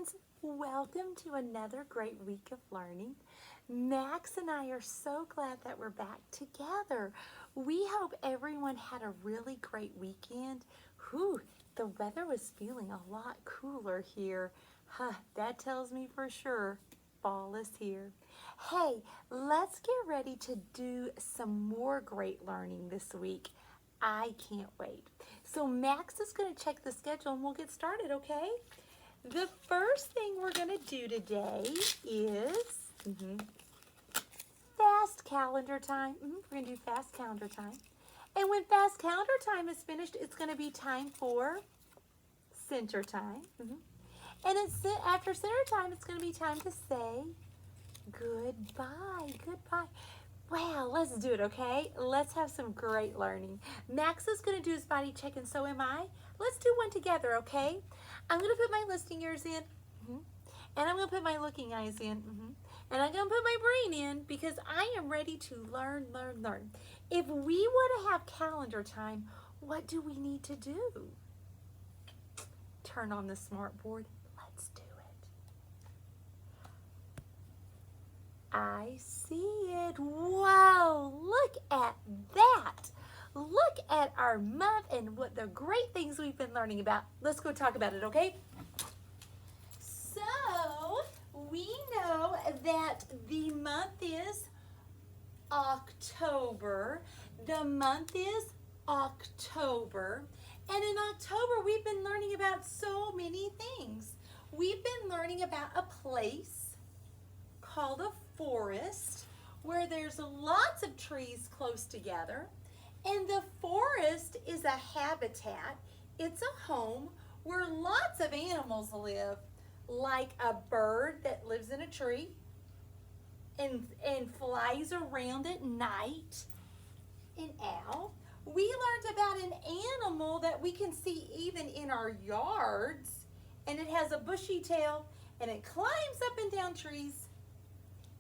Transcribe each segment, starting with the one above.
friends, welcome to another great week of learning. Max and I are so glad that we're back together. We hope everyone had a really great weekend. Whew, the weather was feeling a lot cooler here. That tells me for sure fall is here. Hey, let's get ready to do some more great learning this week. I can't wait. So Max is going to check the schedule and we'll get started, okay? The first thing we're going to do today is fast calendar time. We're going to do fast calendar time. And when fast calendar time is finished, it's going to be time for center time. And after center time, it's going to be time to say goodbye. Goodbye. Wow, let's do it, okay? Let's have some great learning. Max is going to do his body check, and so am I. Let's do one together, okay? I'm going to put my listening ears in, and I'm going to put my looking eyes in, and I'm going to put my brain in because I am ready to learn, learn, learn. If we want to have calendar time, what do we need to do? Turn on the smart board. Let's do it. I see it. Whoa, look at that. Look at our month and what the great things we've been learning about. Let's go talk about it, okay? So, we know that the month is October. The month is October. And in October, we've been learning about so many things. We've been learning about a place called a forest where there's lots of trees close together, and the forest is a habitat. It's a home where lots of animals live, like a bird that lives in a tree and flies around at night, an owl. We learned about an animal that we can see even in our yards, and it has a bushy tail and it climbs up and down trees.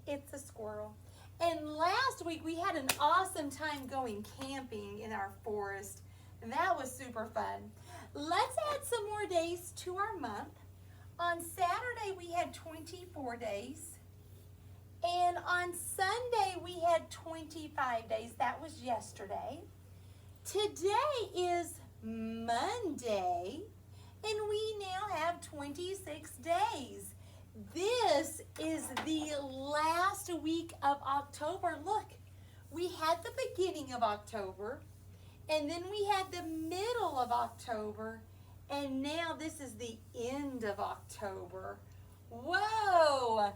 It's a squirrel. And last week we had an awesome time going camping in our forest, and that was super fun. Let's add some more days to our month. On Saturday we had 24 days, and on Sunday we had 25 days. That was yesterday. Today is Monday, and we now have 26 days. This is the last week of October. Look, we had the beginning of October, and then we had the middle of October, and now this is the end of October. Whoa!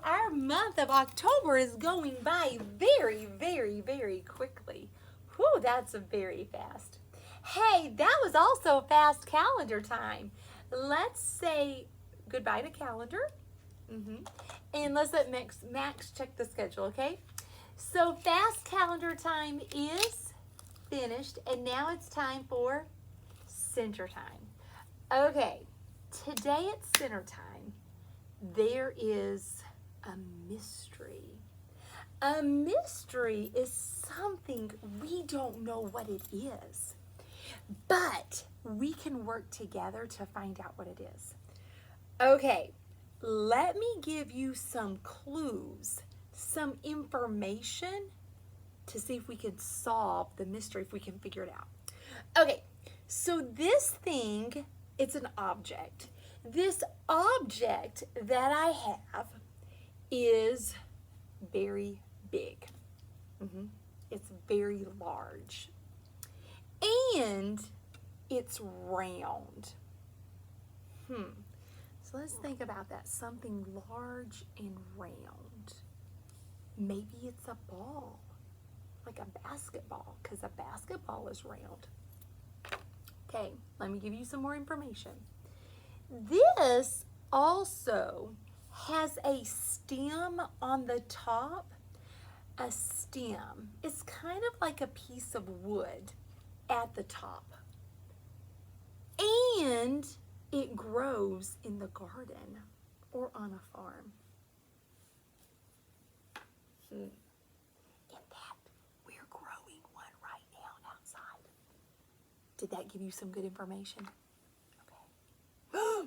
Our month of October is going by very, very, very quickly. Whew, that's very fast. Hey, that was also fast calendar time. Let's say goodbye to calendar. And let's let Max check the schedule, okay? So fast calendar time is finished, and now it's time for center time. Okay, today at center time, there is a mystery. A mystery is something we don't know what it is, but we can work together to find out what it is. Okay, let me give you some clues, some information to see if we can solve the mystery, if we can figure it out. Okay, so this thing, it's an object. This object that I have is very big. It's very large. And it's round. So let's think about that. Something large and round. Maybe it's a ball, like a basketball, because a basketball is round. Okay, let me give you some more information. This also has a stem on the top. A stem. It's kind of like a piece of wood at the top. And it grows in the garden or on a farm. In that, we're growing one right now outside. Did that give you some good information? Okay.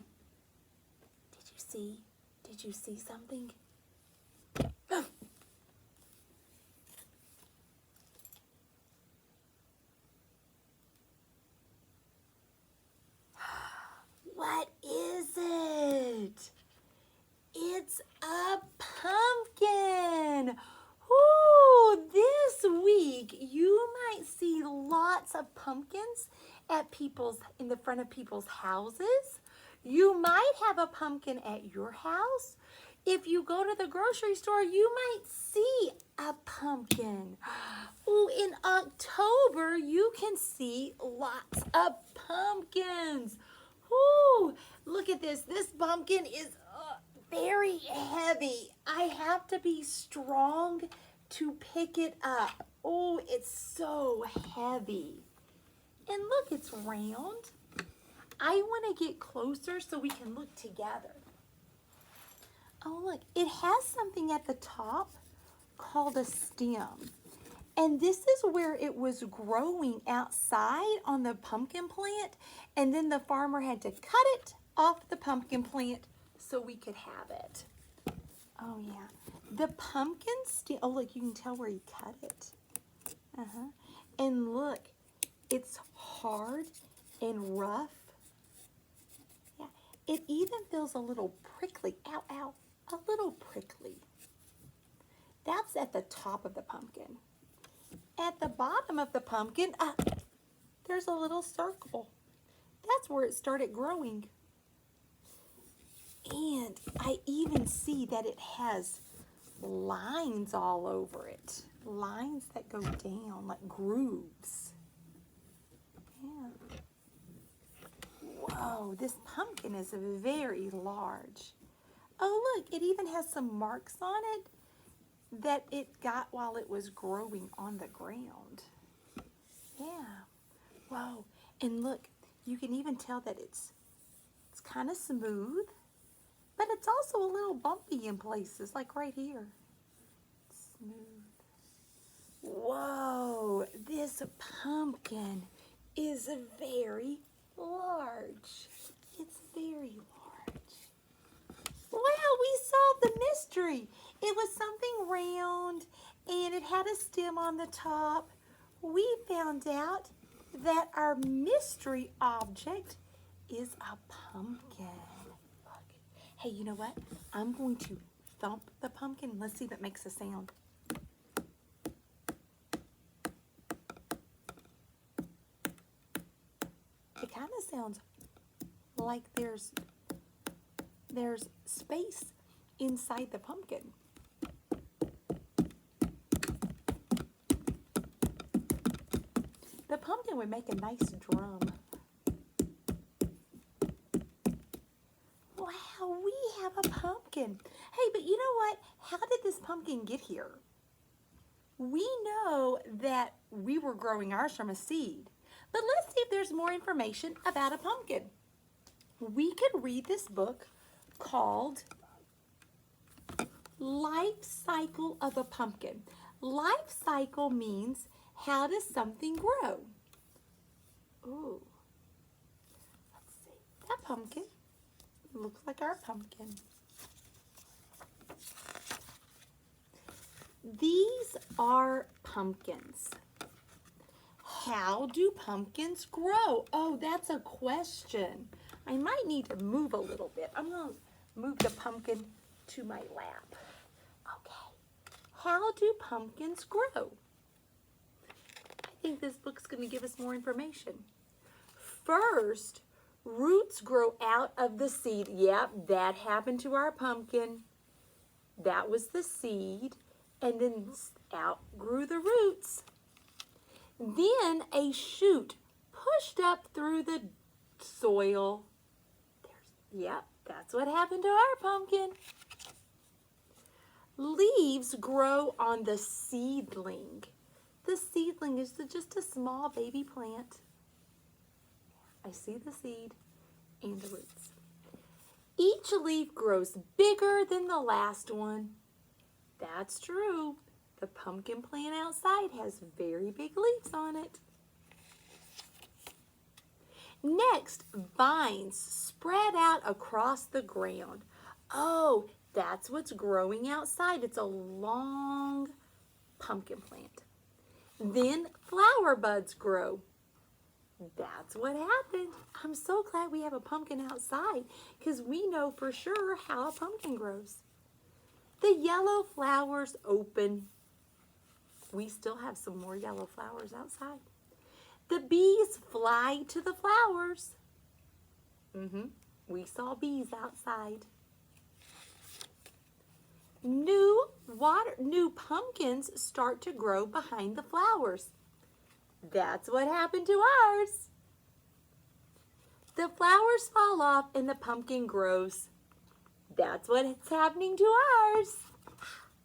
Did you see? Did you see something? What is it? It's a pumpkin. Ooh, this week you might see lots of pumpkins in the front of people's houses. You might have a pumpkin at your house. If you go to the grocery store, you might see a pumpkin. Ooh, in October, you can see lots of pumpkins. Ooh, look at this. This pumpkin is very heavy. I have to be strong to pick it up. Oh, it's so heavy. And look, it's round. I want to get closer so we can look together. Oh, look, it has something at the top called a stem. And this is where it was growing outside on the pumpkin plant. And then the farmer had to cut it off the pumpkin plant so we could have it. Oh, yeah. The pumpkin stem, oh, look, you can tell where he cut it. And look, it's hard and rough. Yeah, it even feels a little prickly. Ow, ow, a little prickly. That's at the top of the pumpkin. At the bottom of the pumpkin, there's a little circle. That's where it started growing. And I even see that it has lines all over it. Lines that go down like grooves. Yeah. Whoa, this pumpkin is very large. Oh, look, it even has some marks on it that it got while it was growing on the ground. Yeah. Whoa, and look, you can even tell that it's kind of smooth. But it's also a little bumpy in places, like right here. Smooth. Whoa, this pumpkin is very large. It's very large. Wow, we solved the mystery. It was something round, and it had a stem on the top. We found out that our mystery object is a pumpkin. Hey, you know what? I'm going to thump the pumpkin. Let's see if it makes a sound. It kind of sounds like there's space inside the pumpkin. The pumpkin would make a nice drum. Wow, we have a pumpkin. Hey, but you know what? How did this pumpkin get here? We know that we were growing ours from a seed, but let's see if there's more information about a pumpkin. We could read this book called Life Cycle of a Pumpkin. Life cycle means how does something grow? Ooh, let's see. That pumpkin looks like our pumpkin. These are pumpkins. How do pumpkins grow? Oh, that's a question. I might need to move a little bit. I'm going to move the pumpkin to my lap. Okay. How do pumpkins grow? I think this book's going to give us more information. First, roots grow out of the seed. Yep, that happened to our pumpkin. That was the seed. And then out grew the roots. Then a shoot pushed up through the soil. Yep, that's what happened to our pumpkin. Leaves grow on the seedling. The seedling is just a small baby plant. I see the seed and the roots. Each leaf grows bigger than the last one. That's true. The pumpkin plant outside has very big leaves on it. Next, vines spread out across the ground. Oh, that's what's growing outside. It's a long pumpkin plant. Then flower buds grow. That's what happened. I'm so glad we have a pumpkin outside because we know for sure how a pumpkin grows. The yellow flowers open. We still have some more yellow flowers outside. The bees fly to the flowers. We saw bees outside. New pumpkins start to grow behind the flowers. That's what happened to ours. The flowers fall off and the pumpkin grows. That's what's happening to ours.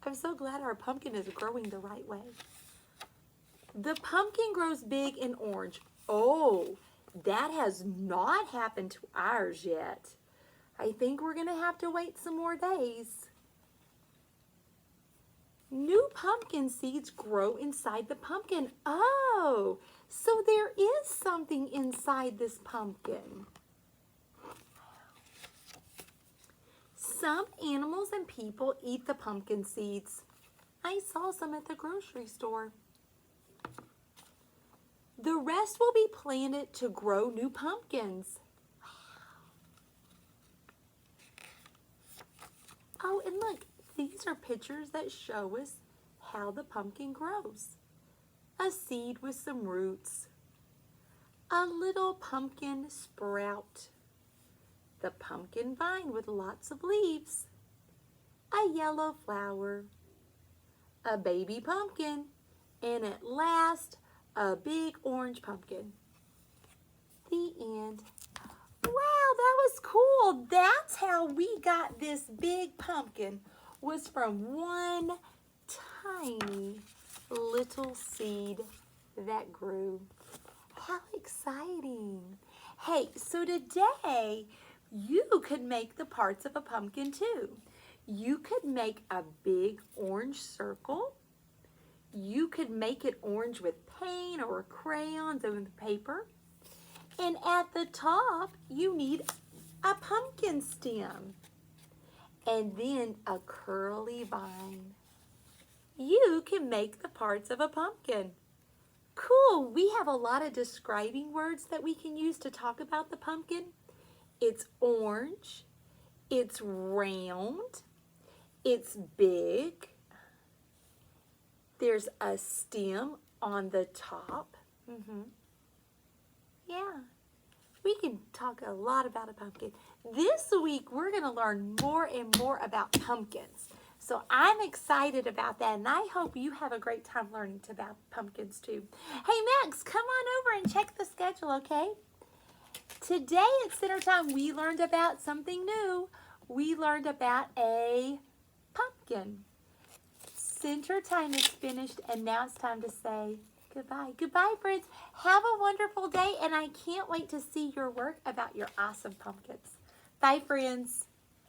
I'm so glad our pumpkin is growing the right way. The pumpkin grows big and orange. Oh, that has not happened to ours yet. I think we're going to have to wait some more days. New pumpkin seeds grow inside the pumpkin. Oh, so there is something inside this pumpkin. Some animals and people eat the pumpkin seeds. I saw some at the grocery store. The rest will be planted to grow new pumpkins. Oh, and look, these are pictures that show us how the pumpkin grows. A seed with some roots. A little pumpkin sprout. The pumpkin vine with lots of leaves. A yellow flower. A baby pumpkin. And at last, a big orange pumpkin. The end. Wow, that was cool. That's how we got this big pumpkin, was from one tiny little seed that grew. How exciting. Hey, so today you could make the parts of a pumpkin too. You could make a big orange circle. You could make it orange with paint or crayons and with paper. And at the top, you need a pumpkin stem. And then a curly vine. You can make the parts of a pumpkin. Cool, we have a lot of describing words that we can use to talk about the pumpkin. It's orange, it's round, it's big. There's a stem on the top. Yeah, we can talk a lot about a pumpkin. This week, we're going to learn more and more about pumpkins. So I'm excited about that, and I hope you have a great time learning about pumpkins too. Hey, Max, come on over and check the schedule, okay? Today at Center Time, we learned about something new. We learned about a pumpkin. Center Time is finished, and now it's time to say goodbye. Goodbye, friends. Have a wonderful day, and I can't wait to see your work about your awesome pumpkins. Bye, friends.